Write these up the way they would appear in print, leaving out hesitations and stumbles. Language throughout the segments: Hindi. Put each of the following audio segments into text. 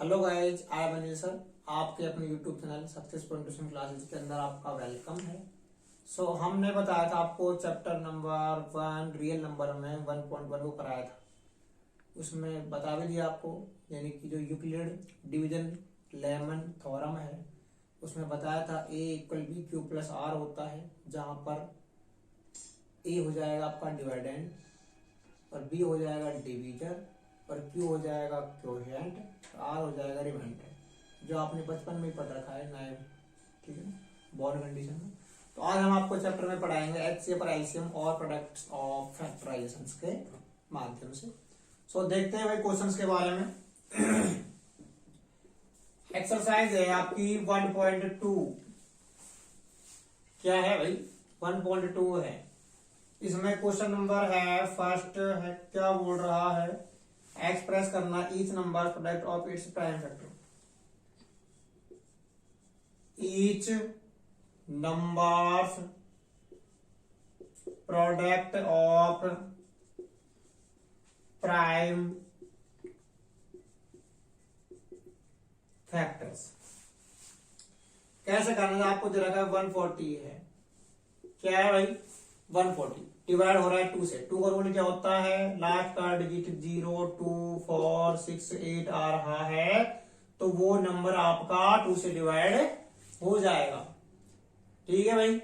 Hello guys, I am Anil sir. आपके अपने YouTube channel successful tuition classes के अंदर आपका वेलकम है। हमने बताया था आपको चैप्टर नंबर 1 रियल नंबर में 1.1 को कराया था। उसमें बता भी दिया आपको, यानी कि जो यूक्लिड डिवीजन लेमन थ्योरम है उसमें बताया था a equal b q plus r होता है, जहां पर a हो जाएगा आपका डिवाइडेंड और b हो जाएगा डिवीजर और Q हो जाएगा क्वोशिएंट, R हो जाएगा रिमाइंडर, जो आपने बचपन में ही पढ़ रखा है 9, ठीक है, बॉर्न कंडीशन में। तो आज हम आपको चैप्टर में पढ़ाएंगे HCF और LCM और प्रोडक्ट्स ऑफ फैक्टराइजेशन के माध्यम से। देखते हैं भाई क्वेश्चंस के बारे में। एक्सरसाइज है आपकी 1.2। क्या है भाई? 1.2 है। इसमें क्वेश्चन नंबर है फर्स्ट है, क्या बोल रहा है? एक्सप्रेस करना each number product of its prime factor. Each numbers product of prime factors. कैसे करना है? आपको दे रखा है 140 है। क्या है भाई? 140 डिवाइड हो रहा है 2 से। 2 का रूल क्या होता है? लास्ट का डिजिट 0, 2, 4, 6, 8 आ रहा है तो वो नंबर आपका 2 से डिवाइड हो जाएगा। ठीक है भाई,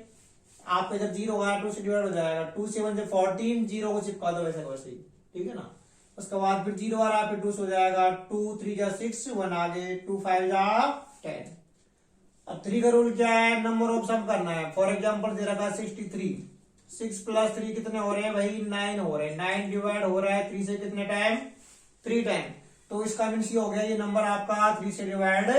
आपका जब 0 होगा 2 से डिवाइड हो जाएगा। 2 से 1 से 14, 0 को चिपका दो वैसे वैसे ही, ठीक है ना। उसके बाद फिर 0 आ रहा है, फिर 2 से हो जाएगा। 2 3 जा 6, 1 आगे, 2 5 जा 10। अब 3 का रूल क्या है? नंबर ऑफ सम करना है। फॉर एग्जाम्पल दे रखा है 63, 6 + 3 कितने हो रहे हैं भाई? 9 हो रहे हैं। 9 डिवाइड हो रहा है 3 से कितने टाइम? 3 टाइम। तो इसका मीन्स ये हो गया, ये नंबर आपका 3 से डिवाइड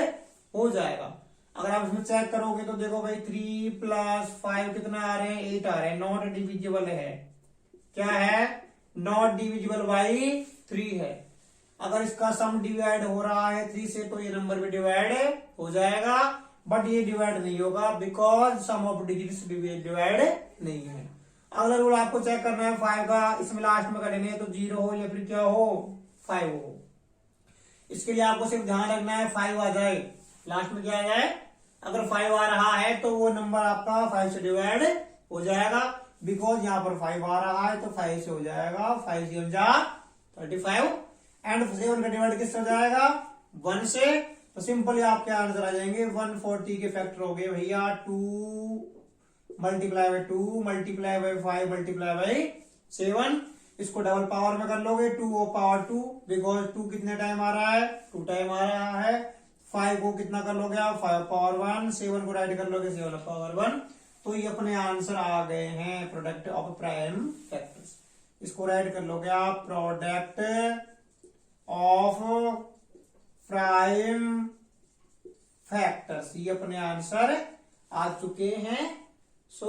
हो जाएगा। अगर आप इसमें चेक करोगे तो देखो भाई 3 + 5 कितना आ रहे हैं? 8 आ रहे हैं। नॉट डिविजिबल है। क्या है? नॉट डिविजिबल बाई 3 है। अगर इसका सम डिवाइड हो रहा है 3 से तो ये नंबर भी डिवाइड हो जाएगा, बट ये डिवाइड नहीं होगा because sum of digits divide नहीं है। अगला रूल आपको चेक करना है 5 का। इसमें लास्ट में करेंगे तो 0 हो या फिर क्या हो? 5 हो। इसके लिए आपको सिर्फ ध्यान रखना है 5 आ जाए, लास्ट में क्या आ जाए? अगर 5 आ रहा है तो वो नंबर आपका 5 से डिवाइड हो जाएगा, बिकॉज यहाँ पर 5 आ रहा है तो 5 से हो जाएगा। 5 से 35 एंड 7 का डिवाइड किससे हो जाएगा? 1 से। तो सिंपली आपके आंसर आ जाएंगे 140 के फैक्टर हो गए भैया 2 multiply by 2 multiply by 5 multiply by 7। इसको डबल पावर में कर लोगे 2 पावर 2, बिकॉज 2 कितने टाइम आ रहा है? 2 टाइम आ रहा है। 5 को कितना कर लोगे आप? 5 पावर 1। 7 को राइट कर लोगे 7 पावर 1। तो ये अपने आंसर आ गए हैं प्रोडक्ट ऑफ प्राइम फैक्टर्स। इसको राइट कर लोगे आप प्रोडक्ट ऑफ प्राइम फैक्टर्स। ये अपने आंसर आ चुके हैं।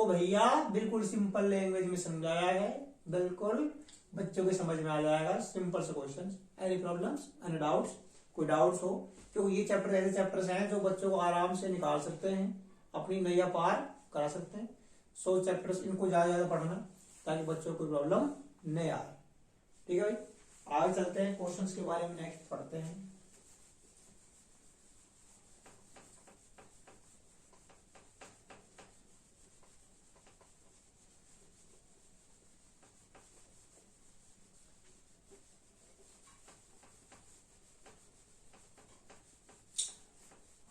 भैया बिल्कुल सिंपल लैंग्वेज में समझाया है, बिल्कुल बच्चों के समझ में आ जाएगा। सिंपल से question. Any problems, any doubts? कोई डाउट्स हो? क्योंकि ये चैप्टर ऐसे चैप्टर्स हैं जो बच्चों को आराम से निकाल सकते हैं, अपनी नैया पार करा सकते हैं। चैप्टर्स इनको ज्यादा पढ़ना ताकि बच्चों को कोई प्रॉब्लम नहीं आए। ठीक है भाई, आगे चलते हैं, क्वेश्चंस के बारे में नेक्स्ट पढ़ते हैं।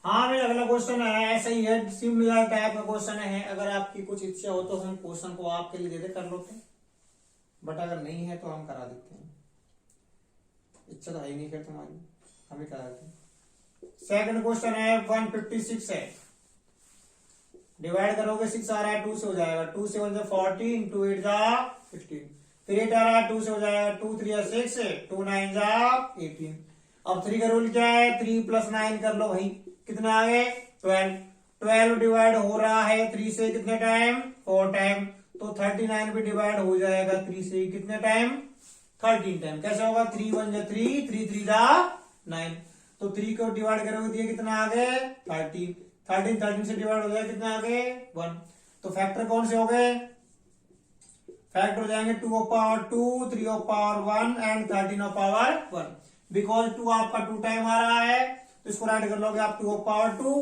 हाँ भाई, अगला क्वेश्चन है ऐसा ही है, सिमिलर टाइप का क्वेश्चन है। अगर आपकी कुछ इच्छा हो तो हम क्वेश्चन को आपके लिए दे कर लेते हैं, बट अगर नहीं है तो हम करा देते हैं। इच्छा तो है ही नहीं फिर तुम्हारी, हम ही करा देते हैं। सेकंड क्वेश्चन है 156 है। डिवाइड करोगे 6 आ रहा है 2 से हो जाएगा। 2 से 1 से 14, 2 8 जा 16। फिर 8 आ रहा है 2 से हो जाएगा। 2 3 जा 6, 2 9 जा 18। अब 3 का रूल क्या है? 3 + 9 कर लो भाई, कितना आ गए? 12। 12 डिवाइड हो रहा है 3 से कितने टाइम? 4 टाइम। तो 39 भी डिवाइड हो जाएगा 3 से कितने टाइम? 13 टाइम। कैसे होगा? 3 1 जा 3, 3 3 जा 9। तो 3 को डिवाइड करोगे तो ये कितना आ गए? 13। 13 से डिवाइड हो जाएगा कितना आ गए? 1। तो फैक्टर कौन से हो गए? फैक्टर हो जाएंगे 2 power 2, 3 power 1 and 13 power 1। Because 2 आपका 2 टाइम आ रहा है, तो इसको राइट कर लोगे आप 2 पावर 2,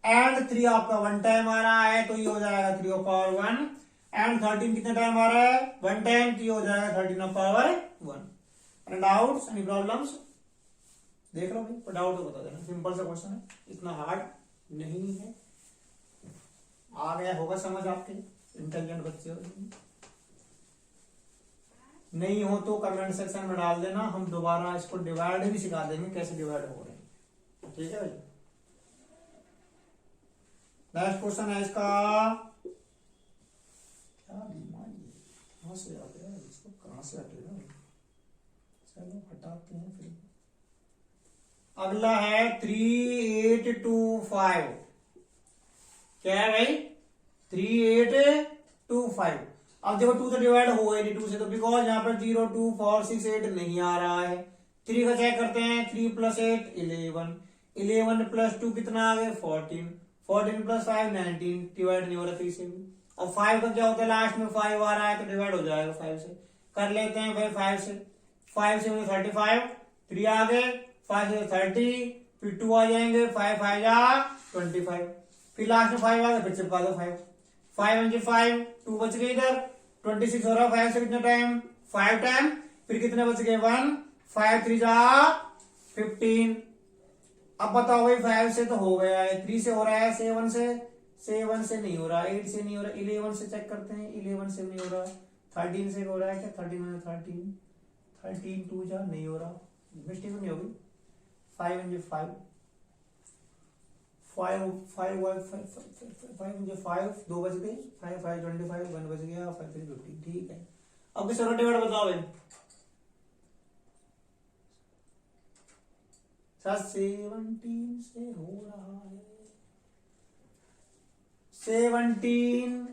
एंड 3 आपका 1 टाइम आ रहा है, तो ये हो जाएगा 3 पावर 1, एंड 13 कितने टाइम आ रहा है 1 टाइम, तो ये हो जाएगा 13 power 1। Any doubts, any problems? देख लो भाई, डाउट तो बता देना, सिंपल सा क्वेश्चन है, इतना हार्ड नहीं है। आ गया होगा समझ आपके, इंटेलिजेंट बच्चे हो। नहीं हो तो कमेंट सेक्शन में डाल देना, हम दोबारा इसको डिवाइड भी सिखा देंगे कैसे डिवाइड हो रहे हैं, ठीक है भाई। नेक्स्ट क्वेश्चन है इसका, क्या बीमारी है, कहां से आ गया इसको, कहां से हटेगा, चलो हटाते हैं फिर। अगला है 3825, क्या है भाई 3825। अब देखो 2 तो डिवाइड हो गए नहीं 2 से, तो बिकॉज यहाँ पर 0 2 4 6 8 नहीं आ रहा है। 3 का चेक करते हैं, 3 प्लस 8 11, 11 प्लस 2 कितना आ गया 14, 14 प्लस 5 19, डिवाइड नहीं हो रहा 3 से भी। अब 5 का क्या होता है, लास्ट में 5 आ रहा है तो डिवाइड हो जाएगा 5 से। कर लेते हैं भाई 5 से, 5 से 35, 3 आ गए, 5 से 30, फिर 2 आ जाएंगे, 5 5 जा 25, फिर लास्ट में 5 आ गए, फिर चिपका दो 5, 5 5 2 बच गए इधर, 26 हो रहा है 5 से कितना टाइम 5 टाइम, फिर कितने बच गए 1, 5 3 जा 15। अब बताओ भाई 5 से तो हो गया है, 3 से हो रहा है, 7 से नहीं हो रहा, 8 से नहीं हो रहा, 11 से चेक करते हैं, 11 से नहीं हो रहा, 13 से हो रहा है क्या, 13 2 जा नहीं हो रहा, मिस्टेक नहीं होगी, 5 2 बच गए, 5 5 25, 1 बच गया, 5 3 15, ठीक है। अब किस तरह डिवाइड बताओ भाई, 17 से हो रहा है, 17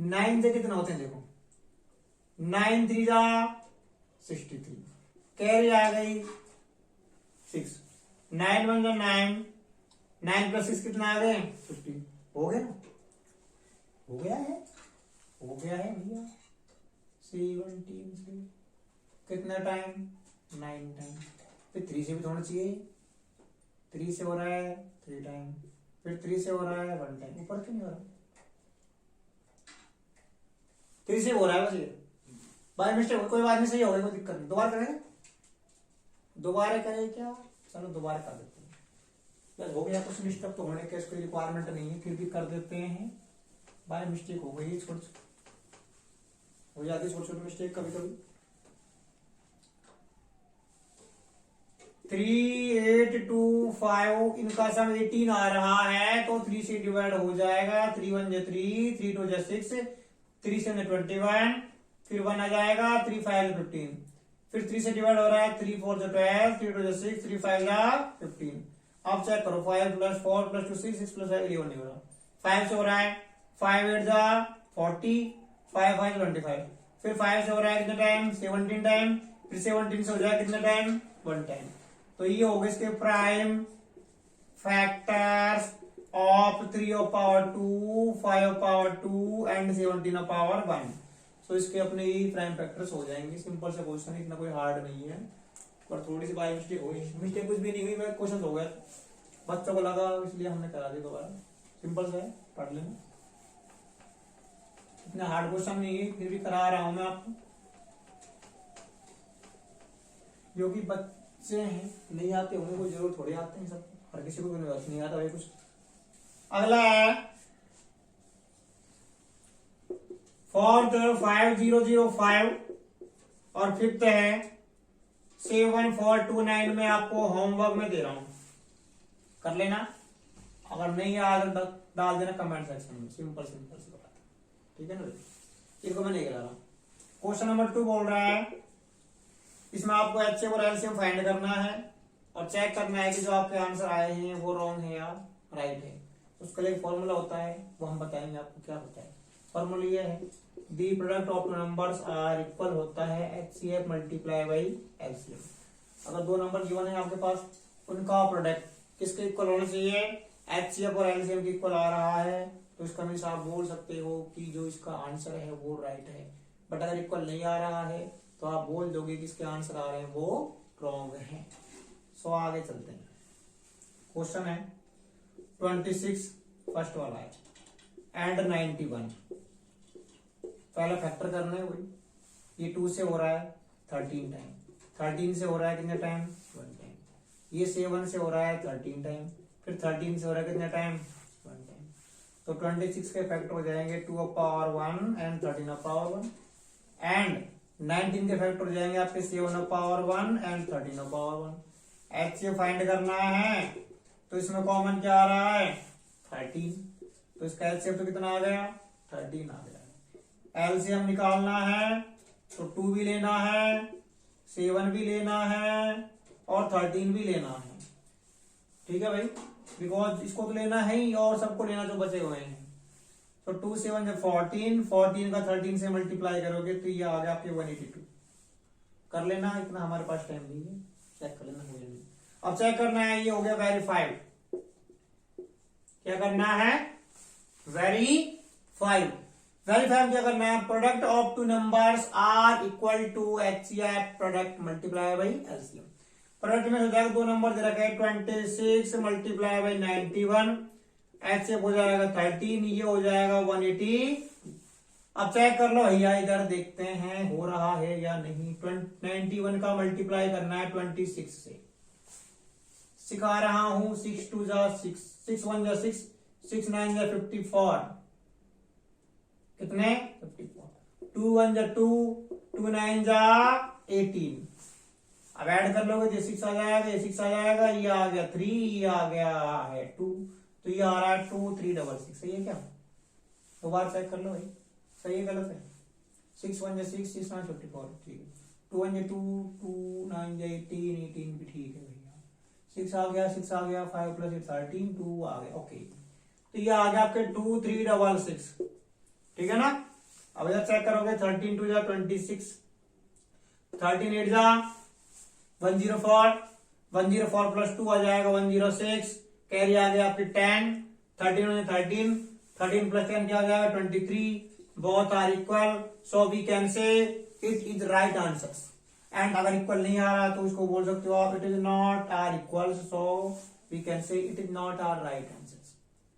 9 से कितना होते हैं देखो, 9 3 जा 63, कैरी आ गई 6, 9 1 जा 9, 9 प्लस 6 कितना आ गए 15, हो गया ना, हो गया है भैया। 17 से कितना टाइम 9 टाइम, फिर 3 से भी होना चाहिए, 3 से हो रहा है 3 टाइम, फिर 3 से हो रहा है 1 टाइम, ऊपर क्यों नहीं हो रहा, 3 से हो रहा है बस ये बाय मिस्टेक, कोई बात नहीं, सही हो गई, कोई दिक्कत नहीं। दोबारा करें, दोबारा करें क्या, चलो दोबारा कर देते हैं, बस हो गया, कुछ मिस्टेक तो होने का इसको रिक्वायरमेंट नहीं है, फिर भी कर देते हैं, बाय मिस्टेक हो गई, हो जाती छोटी छोटी मिस्टेक कभी कभी। 3825 इनका सम 18 आ रहा है, तो 3 से डिवाइड हो जाएगा, 3 1 जा 3, 3 2 जा 6, 3 से 21, फिर 1 आ जाएगा, 3 5 जा 15, फिर 3 से डिवाइड हो रहा है, 3 4 जा 12, 3 2 जा 6, 3 5 जा 15। अब चेक करो, 5 प्लस 4 प्लस 2 6, 6 प्लस 5 11 नहीं हो रहा, 5 से हो रहा है, 5 8 जा 40, 5 5 25, फिर 5 से हो रहा है कितना टाइम 17 टाइम, फिर 17 से हो जाएगा कितना टाइम 1 टाइम। तो ये हो गए इसके prime factors of 3 power 2, 5 power 2 and 17 power 1। सो इसके अपने ही प्राइम फैक्टर्स हो जाएंगे। सिंपल सा क्वेश्चन, इतना कोई हार्ड नहीं है, पर थोड़ी सी बाई मिस्टेक हुई, मिस्टेक कुछ भी नहीं हुई, क्वेश्चन हो गया, बच्चों को लगा इसलिए हमने करा दिया दोबारा। सिंपल सा है, पढ़ लेना, इतना हार्ड क्वेश्चन नहीं है, फिर भी करा रहा हूं मैं आपको, जो कि बच्चे हैं नहीं आते होंगे, कोई जरूर थोड़े आते हैं, सब हर किसी को नहीं आता भाई कुछ। अगला है फोर्थ 5005 और फिफ्थ है 7429 में आपको होमवर्क में दे रहा हूं, कर लेना, अगर नहीं आया तो डाल देना कमेंट सेक्शन में, सिंपल सिंपल से बता, ठीक है ना भाई, इनको मैं नहीं करा रहा। क्वेश्चन नंबर 2 बोल रहा है, इसमें आपको एचसीएफ और एलसीएम फाइंड करना है और चेक करना है कि जो आपके आंसर आए हैं वो रॉन्ग है या राइट है। उसके लिए फॉर्मूला होता है, वो हम बताएंगे आपको क्या होता है। फॉर्मूला ये है, the product of two numbers are equal होता है एचसीएफ मल्टीप्लाई बाई एलसीएम। अगर 2 नंबर गिवन है आपके पास, उनका प्रोडक्ट किसके इक्वल होना चाहिए, एचसीएफ और एलसीएम के इक्वल आ रहा है, तो इसका मीन्स आप बोल सकते हो कि जो इसका आंसर है वो राइट है। बट अगर इक्वल नहीं आ रहा है तो आप बोल दोगे कि इसके आंसर आ रहे हैं वो रॉन्ग है। सो आगे चलते हैं। क्वेश्चन है 26 फर्स्ट वाला है एंड 91। पहला फैक्टर करना है वही। ये 2 से हो रहा है 13 टाइम, 13 से हो रहा है कितने टाइम 1 टाइम, ये 7 से हो रहा है 13 टाइम, फिर 13 से हो रहा है कितने टाइम 1 टाइम। तो 26 के फैक्टर हो जाएंगे 2 पावर 1 एंड 13 पावर 1 एंड 19 के फैक्टर हो जाएंगे आपके 7 power 1 and 13 power 1। HCF find करना है तो इसमें कॉमन क्या आ रहा है 13, तो इसका HCF तो कितना आ गया 13 आ गया। LCM निकालना है तो 2 भी लेना है, 7 भी लेना है और 13 भी लेना है। ठीक है भाई, बिकॉज इसको तो लेना है ही और सबको लेना जो बचे हुए हैं। तो 2 7 जब 14, 14 का 13 से मल्टीप्लाई करोगे तो ये आ गया आपके 182। कर लेना, इतना हमारे पास टाइम नहीं है, चेक कर लेना हो जाएगा। अब चेक करना है, ये हो गया वेरीफाइड। क्या करना है वेरीफाइड। वेरीफाइड क्या करना है, product of 2 numbers are equal to HCF product multiply by LCM। Product में हो जाएगा 2 नंबर दे रखा है 26 मल्टीप्लाई बाई 91, HCF हो जाएगा 13, ये हो जाएगा 180। अब चेक कर लो भैया, इधर देखते हैं हो रहा है या नहीं। 91 का मल्टीप्लाई करना है 26 से, सिखा रहा हूं। 6 2 जा 6, 6 1 जा 6, 6 9 जा 54, कितने 54, 2 1 जा 2, 2 9 जा 18। अब ऐड कर लोगे तो 6 आ जाएगा, ये 6 आ जाएगा, ये आ गया 3, ये आ गया है 2, तो ये आ रहा है 2 3 6 6। सही है क्या? दोबारा चेक कर लो भाई, सही है गलत है? 6 1 जा 6, 6 9 54, ठीक है। 2 1 जा 2, 2 9 जा 18, 18 भी ठीक है भैया। 6 आ गया, 6 आ गया, 5 + 8 13, 2 आ गया, ओके। तो ये आ गया आपके 2 3 6 6, ठीक है ना। अब इधर चेक करोगे 13 2 जा 26, 13 8 जा 104, 104 + 2 आ जाएगा 106, कैरी आ गया आपकी 10, 13 1 13, 13 + 10 क्या आ जाएगा 23। Both are equal, so we can say it is right answer. And अगर इक्वल नहीं आ रहा तो उसको बोल सकते हो आप it is not are equal, so we can say it is not are right answer.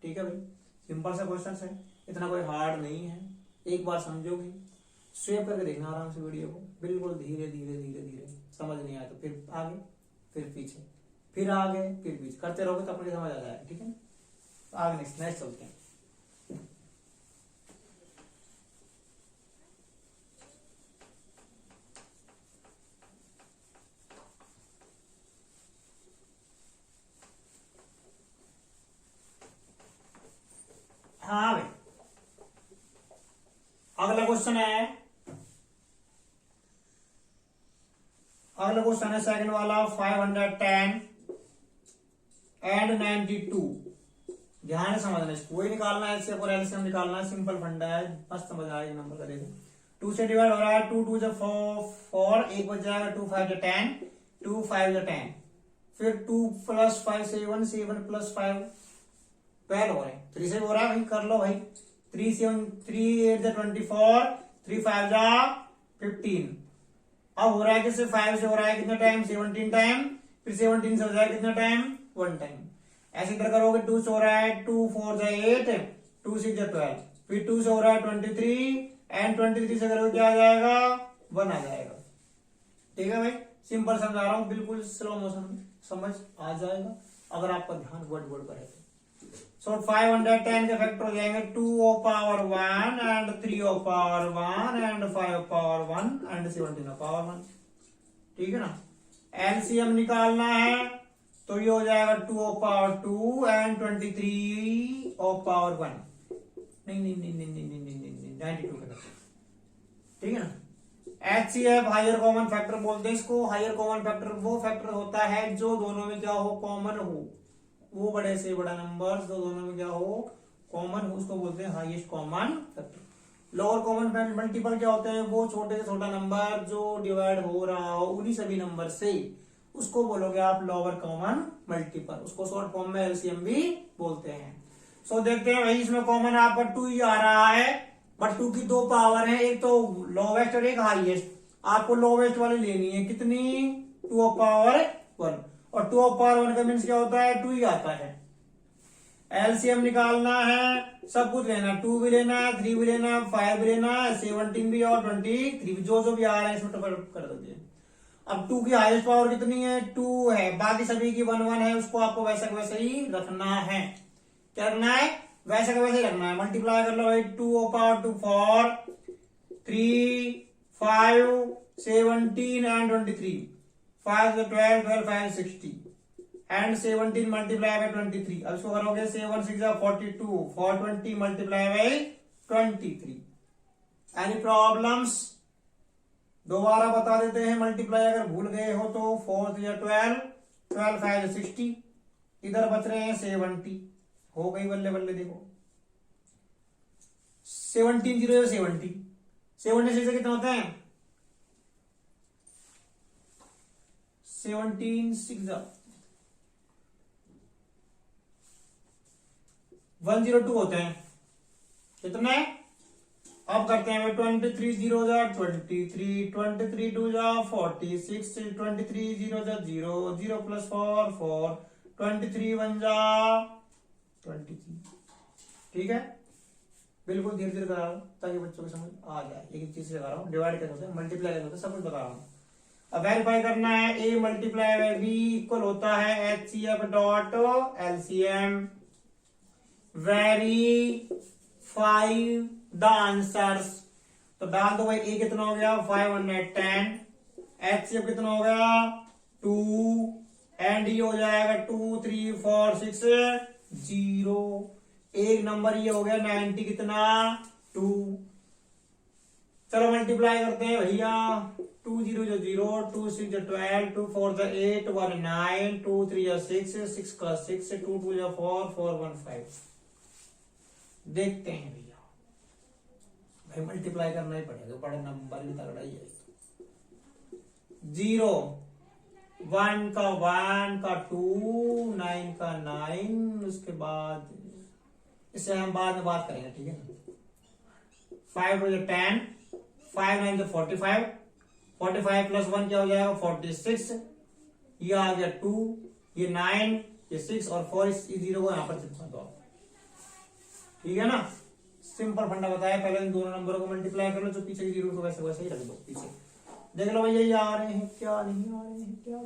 ठीक है भाई, सिंपल सा क्वेश्चन है, इतना कोई हार्ड नहीं है। एक बार समझोगे, स्वेप करके देखना आराम से वीडियो को, बिल्कुल धीरे धीरे धीरे धीरे। समझ नहीं आया तो फिर आगे, फिर पीछे, फिर आगे, फिर पीछे करते रहोगे तो अपने समझ आ जाएगा। ठीक है, आगे नेक्स्ट चलते हैं। हाँ भाई, अगला क्वेश्चन है, सेकंड वाला 510 एंड 92। ध्यान से समझना, इसको वही निकालना है, HCF और LCM निकालना है, सिंपल फंडा है, बस समझ आएगा नंबर का। देखो 2 से डिवाइड हो रहा है, 2 2 जा 4, 1 बच जाएगा, 2 5 जा 10, 2 5 जा 10, फिर 2 + 5 7, 7 + 5 12 हो रहे हैं। 3 से हो रहा है भाई, कर लो भाई। 3 7 3 8 जा 24, 3 5 जा 15। अब हो रहा है किससे, 5 से हो रहा है कितना टाइम 17 टाइम, फिर 17 से हो जाएगा कितना टाइम 1 टाइम। ऐसे इधर करोगे, 2 से हो रहा है 2 4 जा 8, 2 6 जा 12, फिर 2 से हो रहा है 23 एंड 23 से करोगे क्या आ जाएगा 1 आ जाएगा। ठीक है भाई, सिंपल समझा रहा हूं, बिल्कुल स्लो मोशन में समझ आ जाएगा अगर आपका ध्यान वर्ड पर है। सो 510 के फैक्टर हो जाएंगे 2 power 1 and 3 power 1 and 5 power 1 and 17 power 1। ठीक है ना। LCM निकालना है तो ये हो जाएगा 2 पावर 2 एंड 23 पावर 1। नहीं 92 का। ठीक है ना। HCF हायर कॉमन फैक्टर बोलते हैं इसको। हायर कॉमन फैक्टर वो फैक्टर होता है जो दोनों में क्या हो, कॉमन हो। वो बड़े से बड़ा नंबर जो दोनों में क्या हो, कॉमन हो, उसको बोलते हैं highest common factor. Lower common multiple क्या होते हैं, वो छोटे से छोटा नंबर जो डिवाइड हो रहा हो उन्हीं सभी नंबर से, उसको बोलोगे आप लोअर कॉमन मल्टीपल। उसको शॉर्ट फॉर्म में LCM भी बोलते हैं। सो देखते हैं भाई, इसमें कॉमन आपका 2 ही आ रहा है, बट 2 की 2 पावर है, एक तो लोवेस्ट और एक हाईएस्ट। आपको लोवेस्ट वाली लेनी है, कितनी 2 पावर 1, और 2 पावर 1 का मीन्स क्या होता है, 2 ही आता है। एलसीएम निकालना है, सब कुछ लेना, 2 भी लेना है, 3 भी लेना है, 5 भी लेना है, 17 भी और 23 भी, जो भी आ रहा है इसमें कर दीजिए। अब 2 की हाईएस्ट पावर कितनी है, 2 है, बाकी सभी की 1 1 है, उसको आपको वैसा का वैसा ही रखना है। क्या रखना है, वैसा का वैसा ही रखना है। मल्टीप्लाई कर लो भाई, 2 power 2 4 3 5 17 and 23, 5 12 12 5 60 and 17 multiply by 23। अब इसको करोगे 7 6 42, 420 मल्टीप्लाई बाय 23। Any problems? दोबारा बता देते हैं, मल्टीप्लाई अगर भूल गए हो तो। 4 3 12, 12 5 60, इधर बच रहे हैं 70। हो गई बल्ले बल्ले, देखो 17 0 70, 76 से कितना होता है, 17 6 102 होते हैं, कितने? अब करते हैं 23 0 23, 23 2 46, 23 0 0, 0 प्लस 4 4, 23 1 23। ठीक है, बिल्कुल धीरे धीरे करा रहा हूं ताकि बच्चों को समझ आ जाए। एक चीज से करा रहा हूँ, डिवाइड कैसे होता है, मल्टीप्लाई कैसे होता है, सब कुछ बता रहा हूँ। अब वेरीफाई करना है, A multiply by B equal होता है HCF dot LCM। Verify the answers, तो डाल दो भाई, ए कितना हो गया 510, HCF कितना हो गया 2, एंड ये हो जाएगा 2 3 4 6 0। एक नंबर ये हो गया 90 कितना 2। चलो मल्टीप्लाई करते हैं भैया, 2 0 0, 2 6 12, 2 4 8, 1 9, 2 3 6, 6 का 6, 2 2 4, 4 1 5। देखते हैं भैया, भाई मल्टीप्लाई करना ही पड़ेगा, बड़ा नंबर भी तगड़ा ही है। 0 1 का 1 का 2, 9 का 9, उसके बाद इससे हम बाद में बात करेंगे, ठीक है ना। 5 2 10, 5 9 45, 45 प्लस 1 क्या हो जाएगा 46, ये आ गया 2, ये 9, ये 6 और 4, इस 0 को यहां पर चिपका दो, ठीक है ना। सिंपल फंडा बताया, पहले इन दोनों नंबरों को मल्टीप्लाई कर लो, जो पीछे की 0 को वैसे वैसे ही रख दो पीछे। देख लो भैया, ये आ रहे हैं क्या, नहीं आ रहे हैं क्या,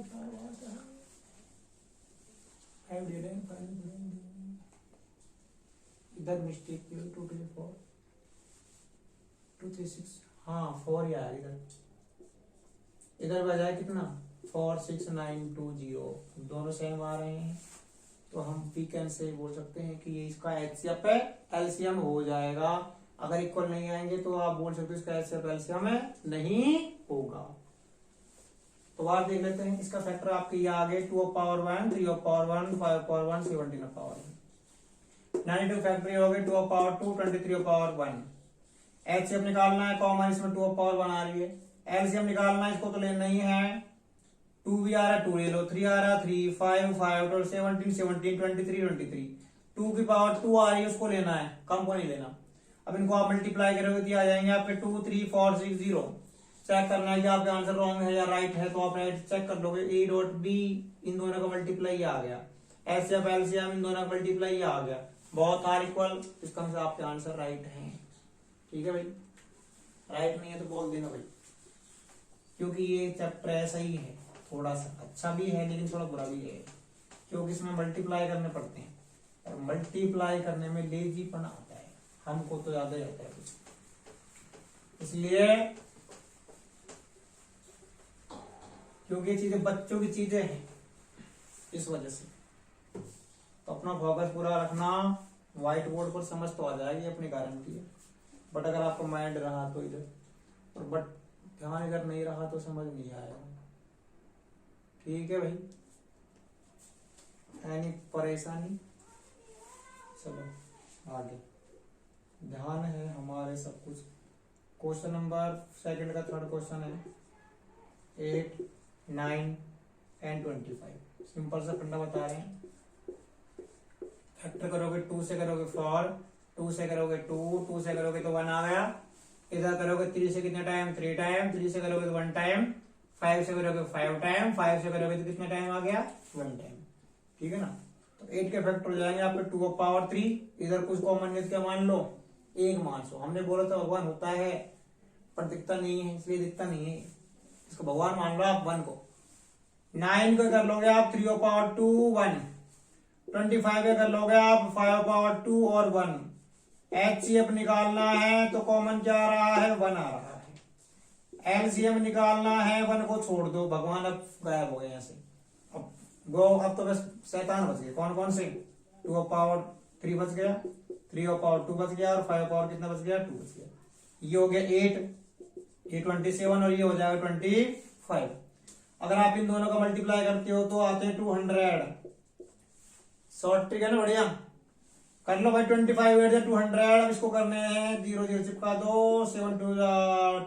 इधर मिस्टेक 2 2 4 2 3 6, हाँ 4 ही आया इधर, इधर बजाय कितना 4 6 9 2 0, दोनों सेम आ रहे हैं, तो हम वीकेंड से बोल सकते हैं कि ये इसका HCF है, LCM हो जाएगा। अगर इक्वल नहीं आएंगे तो आप बोल सकते हो इसका HCF LCM है नहीं होगा। तो बात देख लेते हैं, इसका फैक्टर आपके ये आ गए 2 power 1, 3 power 1, 5 power 1, 17 power 1, 92 factor हो गए 2 पावर 2, 23 पावर 1। HCF निकालना है, कॉमन इसमें 2 पावर 1 आ रही है। LCM निकालना है, इसको तो लेना ही है, 2 भी आ रहा है 2 ले लो, 3 आ रहा है 3, 5 5 17 17 23 23, 2 की पावर 2 आ रही है, उसको लेना है, कम को नहीं लेना। अब इनको आप मल्टीप्लाई करोगे तो आ जाएंगे आपके 2 3 4 6 0। चेक करना है कि आपका आंसर रॉन्ग है या राइट है, तो आप राइट चेक कर लोगे। ए डॉट बी, इन दोनों का मल्टीप्लाई आ गया, HCF LCM इन दोनों का मल्टीप्लाई आ गया, बहुत आर इक्वल, इसका मतलब आपके आंसर राइट है। ठीक है भाई, राइट नहीं है तो बोल देना भाई, क्योंकि ये चैप्टर ऐसा ही है, थोड़ा सा अच्छा भी है लेकिन थोड़ा बुरा भी है, क्योंकि इसमें मल्टीप्लाई करने पड़ते हैं, और मल्टीप्लाई करने में लेजीपन आता है, हमको तो ज्यादा ही आता है कुछ, इसलिए क्योंकि ये चीजें बच्चों की चीजें हैं, इस वजह से तो अपना फोकस पूरा रखना। व्हाइट बोर्ड पर समझ तो आ जाएगी अपनी गारंटी है, बट अगर आपका माइंड रहा तो इधर, और बट ध्यान इधर नहीं रहा तो समझ नहीं आएगा। ठीक है भाई, एनी परेशानी? चलो आगे, ध्यान है हमारे सब कुछ। क्वेश्चन नंबर सेकंड का थर्ड क्वेश्चन है 8 9 एंड 25। सिंपल सा फंडा बता रहे हैं, फैक्टर करोगे 2 से करोगे 4, 2 से करोगे 2, 2 से करोगे तो 1 आ गया, इधर करोगे 3 से कितने टाइम 3 टाइम, 3 से करोगे तो 1 टाइम, 5 से करोगे 5 टाइम, 5 से करोगे तो कितना टाइम आ गया 1 टाइम। ठीक है ना। तो 8 के फैक्टर हो जाएंगे आपके 2 की पावर 3। इधर कुछ कॉमन क्या मान लो, 1 मान लो। हमने बोला था भगवान होता है पर दिखता नहीं है, इसलिए दिखता नहीं है, इसको भगवान मान लो आप 1 को। 9 को कर लोगे आप 3 की पावर 2 1। 25 का कर लोगे आप 5 पावर 2 और 1। HCF निकालना है तो कॉमन क्या आ रहा है 1 आ रहा है। LCM निकालना है 1 को छोड़ दो, भगवान अब गायब हो गए यहाँ से। अब गो, अब तो बस शैतान बच गए। कौन कौन से, 2 पावर 3 बच गया, 3 पावर 2 बच गया और 5 पावर कितना बच गया 2 बच गया। ये हो गया 8, ये 27 और ये हो जाएगा 25। अगर आप इन दोनों का मल्टीप्लाई करते हो तो आते हैं 200। शॉर्ट ट्रिक है ना, बढ़िया कर लो भाई। 25 200। अब इसको करने हैं 0 0 चिपका दो, 7 2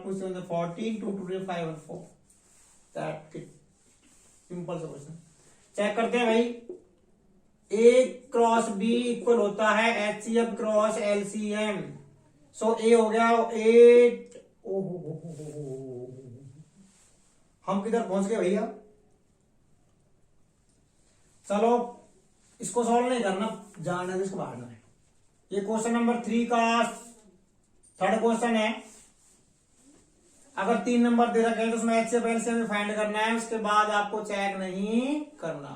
2 7 14, 2 2 5 1 4। दैट इट, सिंपल सा क्वेश्चन। चेक करते हैं भाई। A क्रॉस B इक्वल होता है HCF cross LCM। So A हो गया 8। हम किधर पहुंच गए भैया। चलो इसको सॉल्व नहीं करना, जानना इसको बाहरना है। ये क्वेश्चन नंबर 3 का थर्ड क्वेश्चन है। अगर 3 नंबर दे रखे हैं तो उसमें HCF LCM फाइंड करना है, उसके बाद आपको चेक नहीं करना।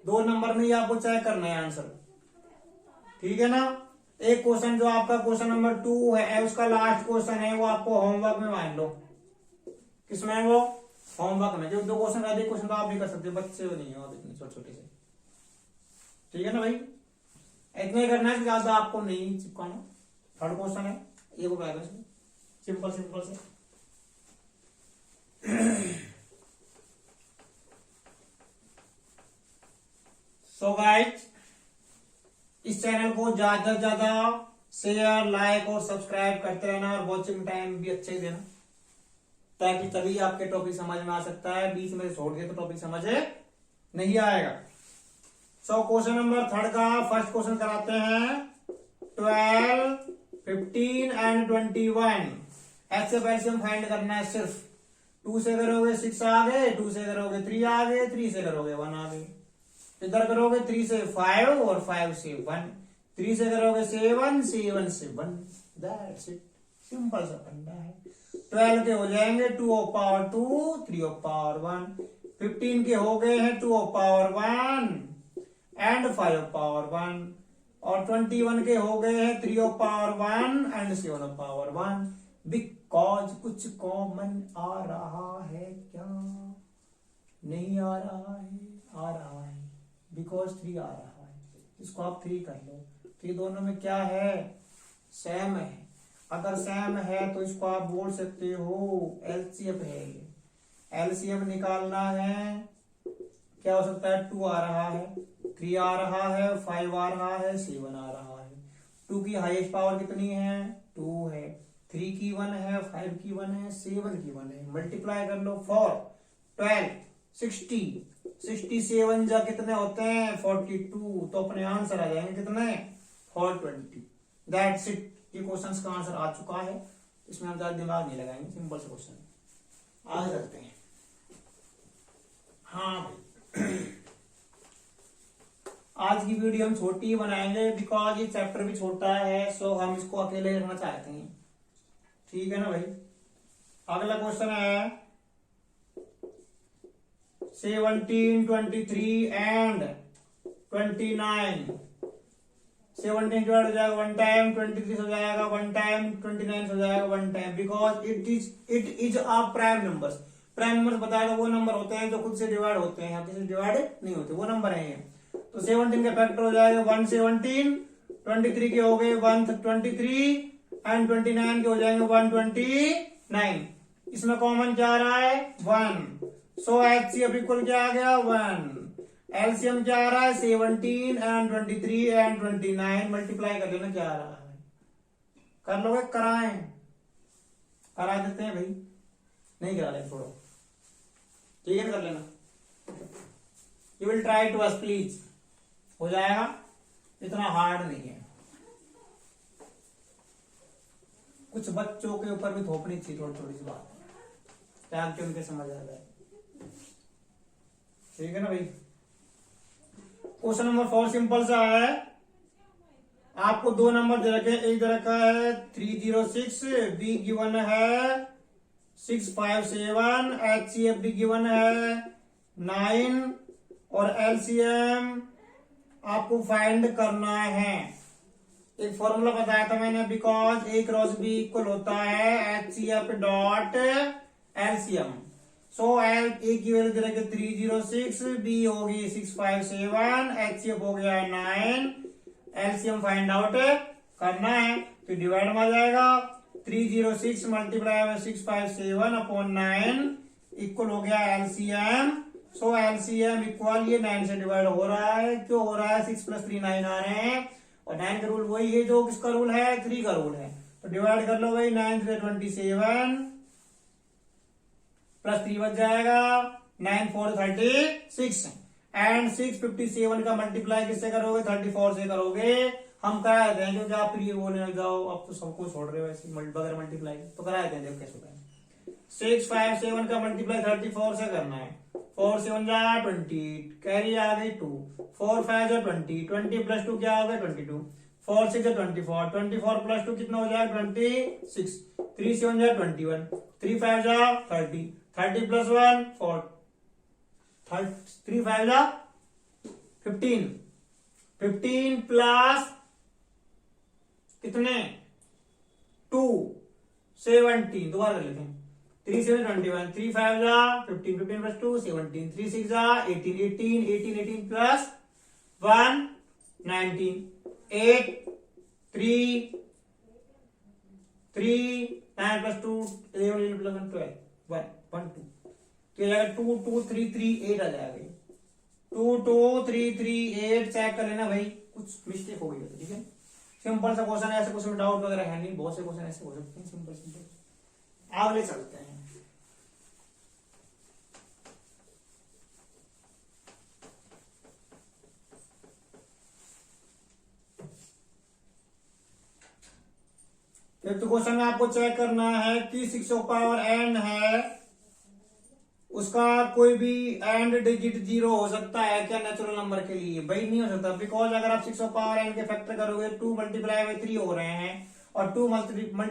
2 नंबर में ही आपको चेक करना है आंसर। ठीक है ना। एक क्वेश्चन जो आपका क्वेश्चन नंबर 2 है, उसका लास्ट क्वेश्चन है, वो आपको होमवर्क में मान लो। किसमें है वो, होमवर्क में। जो 2 क्वेश्चन रहते, क्वेश्चन तो आप भी कर सकते हो, बच्चे नहीं हो इतने छोटे छोटे से। ठीक है ना भाई, इतना ही करना है, ज्यादा आपको नहीं चिपकाना। थर्ड क्वेश्चन है, ये को कह दो, सिंपल सिंपल से। सो गाइस, इस चैनल को ज्यादा से ज्यादा शेयर, लाइक और सब्सक्राइब करते रहना और वॉचिंग टाइम भी अच्छे देना, ताकि तभी आपके टॉपिक समझ में आ सकता है। बीच में छोड़ दिए तो टॉपिक समझ नहीं आएगा। सो क्वेश्चन नंबर 3 का फर्स्ट क्वेश्चन कराते हैं। 12, 15 एंड 21 HCF LCM फाइंड करना है सिर्फ। 2 से करोगे 6 आ गए, 2 से करोगे 3 आ गए, 3 से करोगे 1 आ गए। इधर करोगे 3 से 5 और 5 से 1, 3 से करोगे 7, 7 से 1। दैट्स इट, सिंपल सा फंडा है। 12 के हो जाएंगे 2 की पावर 2, 3 की पावर 1। 15 के हो गए हैं 2 की पावर 1 एंड 5 की पावर 1। और 21 के हो गए हैं 3 की पावर 1 एंड 7 की पावर 1। बिकॉज कुछ कॉमन आ रहा है क्या, नहीं आ रहा है, आ रहा है। बिकॉज 3 आ रहा है, इसको आप 3 कर लो। तो ये दोनों में क्या है, सेम है। अगर सेम है तो इसको आप बोल सकते हो LCM है। LCM निकालना है, क्या हो सकता है, 2 आ रहा है, 3 आ रहा है, 5 आ रहा है, 7 आ रहा है। 2 की हाईएस्ट पावर कितनी है, 2 है। 3 की 1 है, 5 की 1 है, 7 की 1 है। मल्टीप्लाई कर लो। 4 12 60, 67 जा कितने होते हैं 42। तो अपने आंसर आ जाएंगे कितने 420। That's it. ये क्वेश्चन का आंसर आ चुका है, इसमें हम ज्यादा दिमाग नहीं लगाएंगे, सिंपल से क्वेश्चन। आगे चलते हैं। हाँ भाई, आज की वीडियो हम छोटी ही बनाएंगे बिकॉज ये चैप्टर भी छोटा है। सो हम इसको अकेले रखना चाहते हैं। ठीक है ना भाई। अगला क्वेश्चन है 17, 23 एंड 29। 17 डिवाइड हो जाएगा 1 टाइम, 23 हो जाएगा 1 टाइम, 29 हो जाएगा 1 time. Because it is a prime numbers. Prime numbers बताएगा वो नंबर होते हैं जो खुद से डिवाइड होते हैं, किसी से डिवाइड नहीं होते, वो नंबर है ये। तो 17 के फैक्टर हो जाएगा 117, 23 के हो गए 123 एंड 29 के हो जाएंगे 129। इसमें कॉमन क्या आ रहा है 1। सो HCF इक्वल क्या आ गया 1। LCM क्या आ रहा है 17 एंड 23 एंड 29। मल्टीप्लाई कर लेना क्या आ रहा है, कर लोगे, कराएं, करा देते हैं भाई, नहीं करा लें छोड़ो। ठीक है, कर लेना। You will try to us please, हो जाएगा, इतना हार्ड नहीं है। कुछ बच्चों के ऊपर भी थोपनी चाहिए थोड़ी थोड़ी सी बात। ताकि उनके समझ आ जाए। ठीक है ना भाई। क्वेश्चन नंबर 4 सिंपल सा है। आपको दो नंबर दे रखे, एक दे रखा है 306, बी गिवन है 657, HCF भी गिवन है 9 और LCM आपको फाइंड करना है। एक फॉर्मूला बताया था मैंने, because a cross b equal होता है HCF dot LCM। So a की वैल्यू दे रखे 306, बी होगी 657, HCF हो गया 9, LCM फाइंड आउट करना है। तो डिवाइड में आ जाएगा 306 मल्टीप्लाई बाय 657 अपॉन 9 इक्वल हो गया LCM। सो LCM इक्वल ये 9 से डिवाइड हो रहा है। क्यों हो रहा है? 6 + 3 9 आ रहे हैं और 9 का रूल वही है जो किसका रूल है? 3 का रूल है। तो डिवाइड कर लो भाई, 9 3 27 प्लस 3 बच जाएगा 9 4 36 एंड 657 का मल्टीप्लाई किससे करोगे? 34 से करोगे। हम करा देते हैं क्योंकि आप ये बोलने लग जाओ अब तो सबको छोड़ रहे हो ऐसे बगैर मल्टीप्लाई, तो करा देते हैं जब कैसे होता है। 657 का मल्टीप्लाई 34 से करना है। 4 7 जा 20, कैरी आ गई 2, 4 5 जा 20, 20 + 2 क्या हो गया? 22, 4 6 जा 24, 24 + 2 कितना हो जाएगा? 26, 3 7 जा 21, 3 5 जा 30, 30 + 1 4, 3 5 जा 15, 15 प्लस कितने? 2 17, दोबारा कर लेते हैं। 3 7 21, 3 5 जा 15, 15 + 2 17, 3 6 जा 18, 18 18 18 प्लस 1 19, 8 3 3 9 + 2 11 + 1 12 1 1 2, तो ये 2 2 3 3 8 आ जाएगा। 2 2 3 3 8 चेक कर लेना भाई, कुछ मिस्टेक हो गई है। ठीक है, सिंपल सा क्वेश्चन है, ऐसे क्वेश्चन में डाउट वगैरह है नहीं, बहुत से क्वेश्चन ऐसे हो सकते हैं सिंपल सिंपल। आगे चलते हैं। फिफ्थ क्वेश्चन में आपको चेक करना है कि 6 पावर n है, उसका कोई भी एंड डिजिट 0 हो सकता है क्या नेचुरल नंबर के लिए? भाई नहीं हो सकता, बिकॉज अगर आप 6 पावर n के फैक्टर करोगे 2 × 3 हो रहे हैं और 2 × 3 में n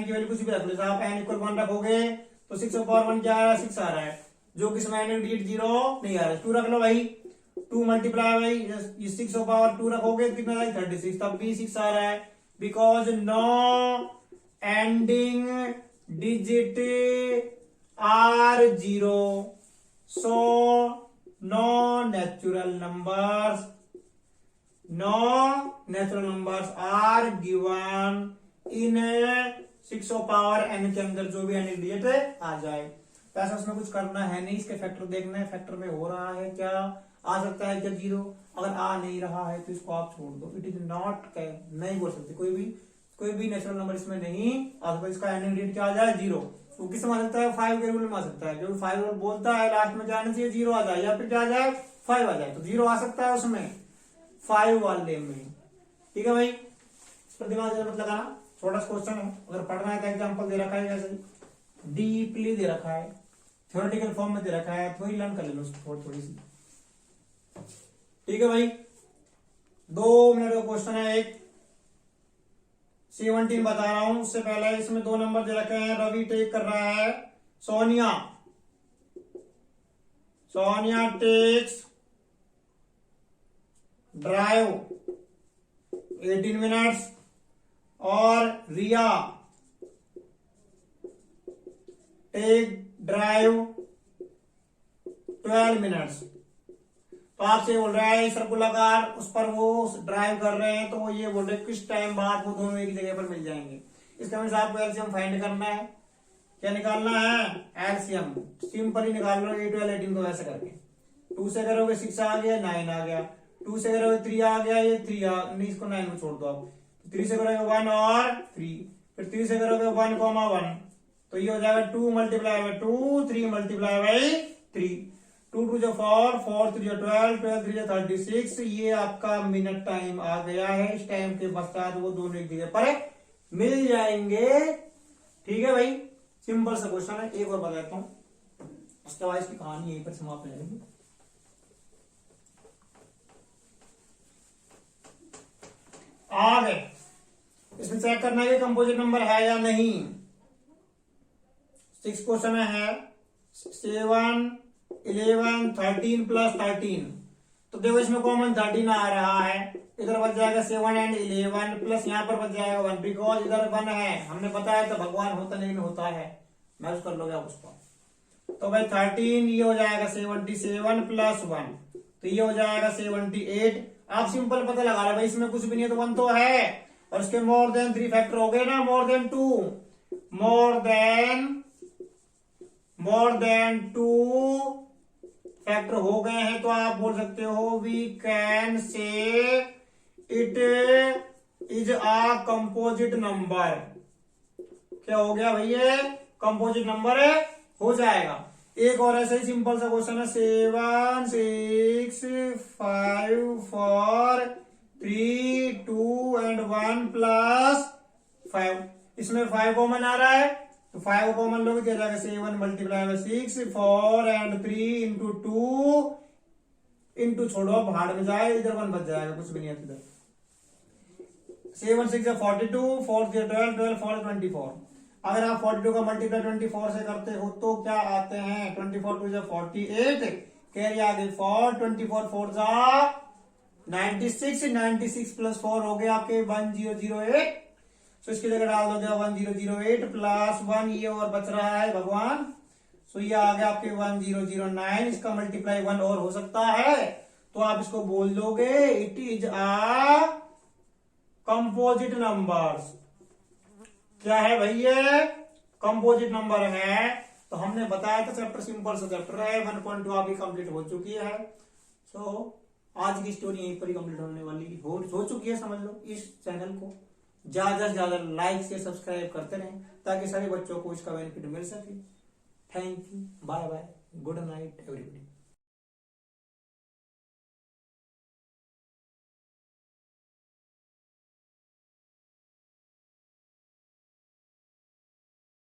की वैल्यू कुछ भी रख लो। आप n = 1 रखोगे तो 6 पावर 1 क्या आ रहा है? 6 आ रहा है, जो कि इसमें एंड डिजिट 0 नहीं आ रहा है। 2 रख लो भाई, 2 × 6 पावर 2 रखोगे कितना आएगा? 36, तब भी 6 आ रहा है, because no ending digit are 0, so no natural numbers are given in 6 power n के अंदर जो भी n डिजिट आ जाए। तो ऐसा उसमें कुछ करना है नहीं, इसके फैक्टर देखना है, फैक्टर में हो रहा है क्या, आ सकता है क्या 0, अगर आ नहीं रहा है तो इसको आप छोड़ दो। इट इज नॉट, नहीं बोल सकते, कोई भी नेचुरल नंबर इसमें नहीं आ सकता। इसका n डिजिट क्या आ जाए? 0। वो किस में आ सकता है? 5 के रूल में आ सकता है, क्योंकि 5 रूल बोलता है लास्ट में जाने से 0 आ जाए या फिर क्या आ जाए? 5 आ जाए, तो 0 आ सकता है उसमें 5 वाले में। ठीक है भाई, इस पर दिमाग मत लगाना, छोटा सा क्वेश्चन है, अगर पढ़ना है तो एग्जाम्पल दे रखा है, जैसे डीपली दे रखा है, थ्योरेटिकल फॉर्म में दे रखा है, थोड़ी लर्न कर लेना उसको थोड़ी सी। ठीक है भाई, 2 मिनट का क्वेश्चन है। एक 17 बता रहा हूं, उससे पहले इसमें 2 नंबर दे रखे हैं। रवि टेक कर रहा है, सोनिया टेक्स ड्राइव 18 मिनट्स और रिया टेक ड्राइव 12 मिनट्स। तो आपसे बोल रहा है सर्कुलाकार उस पर वो ड्राइव कर रहे हैं, तो वो ये बोल रहे हैं किस टाइम बाद वो दोनों एक जगह पर मिल जाएंगे। इसका मीन आपको एलसीएम फाइंड करना है। क्या निकालना है? एलसीएम सिंपल ही निकाल लो, 8 12 18 को वैसे करके। 2 से करोगे 6 आ गया, 9 आ गया, 2 से करोगे 3 आ गया, ये 3 नहीं, इसको 9 में छोड़ दो आप। 3 से करोगे 1 और 3, फिर 3 से करोगे 1, 1, तो ये हो जाएगा 2 × 2, 3 × 3, 2 2 4, 4 3 12, 12 3 36। ये आपका मिनट टाइम आ गया है। इस टाइम के पश्चात वो दोनों एक जगह पर मिल जाएंगे। ठीक है भाई, सिंपल सा क्वेश्चन है, एक और बताता हूं, उसके बाद इसकी कहानी यहीं पर समाप्त हो जाएगी। आगे इसमें चेक करना है कि कंपोजिट नंबर है या नहीं। 6 क्वेश्चन है, 7, 11, 13 प्लस 13, तो देखो इसमें कॉमन 13 आ रहा है, इधर बच जाएगा 7 एंड 11 प्लस यहाँ पर बच जाएगा 1, बिकॉज इधर 1 है, हमने बताया तो भगवान होता नहीं होता है, मैच कर लोगे आप उसको। तो भाई 13 ये हो जाएगा 77 प्लस 1, तो ये हो जाएगा 78। आप सिंपल पता लगा रहे भाई, इसमें कुछ भी नहीं है तो 1 तो है, और इसके मोर देन 3 फैक्टर हो गए ना, मोर देन 2 फैक्टर हो गए हैं, तो आप बोल सकते हो we can say it is a composite number. क्या हो गया भैया, कंपोजिट नंबर हो जाएगा। एक और ऐसे ही सिंपल सा क्वेश्चन है, 7, 6, 5, 4, 3, 2 एंड 1 प्लस 5, इसमें 5 कॉमन आ रहा है, तो 5 कॉमन लोगे क्या जाएगा, 7 multiply by 6, 4 and 3 into 2 into छोड़ो भाड़ में जाए, इधर 1 बच जाएगा, कुछ भी नहीं है इधर। 7 6 42, 4 12, 12 4 24। अगर आप 42 का मल्टीप्लाई 24 से करते हो तो क्या आते हैं, 24 2 48, कैरी आगे 4, 24 4 96, 96 प्लस 4 हो गया आपके 1008। सो इसकी जगह डाल दोगे 1008 प्लस 1, ये और बच रहा है भगवान, सो ये आ गया आपके 1009। इसका मल्टीप्लाई 1 और हो सकता है, तो आप इसको बोल दोगे it is a composite numbers. क्या है भैया, कंपोजिट नंबर है। तो हमने बताया था चैप्टर सिंपल सा चैप्टर है, 1.2 अभी कंप्लीट हो चुकी है। सो आज की स्टोरी यहीं पर ही कंप्लीट होने वाली हो चुकी है, समझ लो। इस चैनल को ज्यादा से ज्यादा लाइक से सब्सक्राइब करते रहें ताकि सभी बच्चों को इसका बेनिफिट मिल सके। Thank you, bye bye, good night everybody.